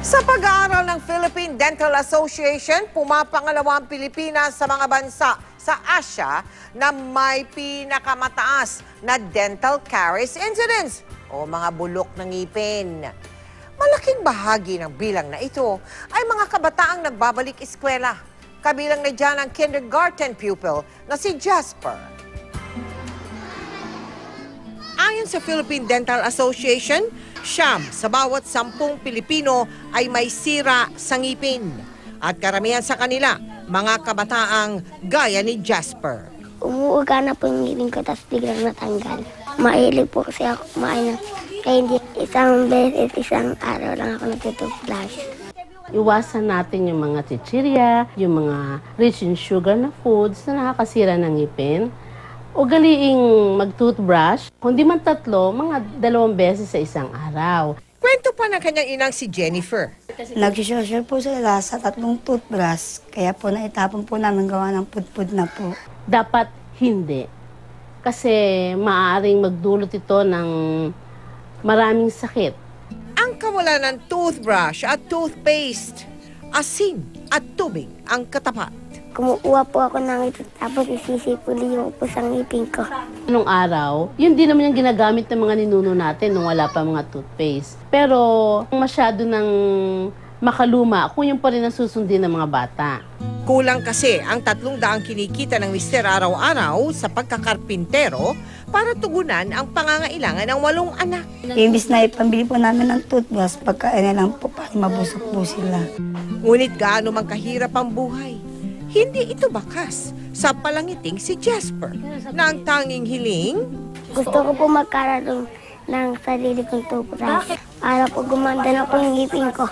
Sa pag-aaral ng Philippine Dental Association, pumapangalawa ang Pilipinas sa mga bansa sa Asia na may pinakamataas na dental caries incidence o mga bulok ng ngipin. Malaking bahagi ng bilang na ito ay mga kabataang nagbabalik eskwela. Kabilang na dyan ang kindergarten pupil na si Jasper. Ayon sa Philippine Dental Association, 9 sa bawat 10 Pilipino ay may sira sa ngipin. At karamihan sa kanila, mga kabataang gaya ni Jasper. Umuuga na po yung ngipin ko, tapos biglang natanggal. Mahilig po kasi ako kumain. Kaya hindi isang beses, isang araw lang ako nagtutoothbrush. Iwasan natin yung mga chichirya, yung mga rich in sugar na foods na nakakasira ng ngipin. Ugaliing mag-toothbrush, kundi man 3, mga 2 beses sa isang araw. Kwento pa ng kanyang inang si Jennifer. Nag-social po sila sa 3 toothbrush, kaya po naitapon po namin gawa ng pudpud na po. Dapat hindi. Kasi maaaring magdulot ito ng maraming sakit. Ang kawalan ng toothbrush at toothpaste, asin at tubig ang katapat. Kumukuha po ako ng ito, tapos isisipuli yung pusang ngipin ko. Nung araw, yun din naman yung ginagamit ng mga ninuno natin nung wala pa mga toothpaste. Pero masyado ng makaluma kung yung pa rin ang susundin ng mga bata. Kulang kasi ang 300 kinikita ng mister araw-araw sa pagkakarpintero para tugunan ang pangangailangan ng 8 anak. Imbis na ipambili po namin ng toothbrush, pagkain na lang po para mabusok po sila. Ngunit gaano man kahirap ang buhay, hindi ito bakas sa palangiting si Jasper na ang tanging hiling. Gusto ko po magkaroon ng sarili kong toothbrush para po gumanda na po yung ngipin ko.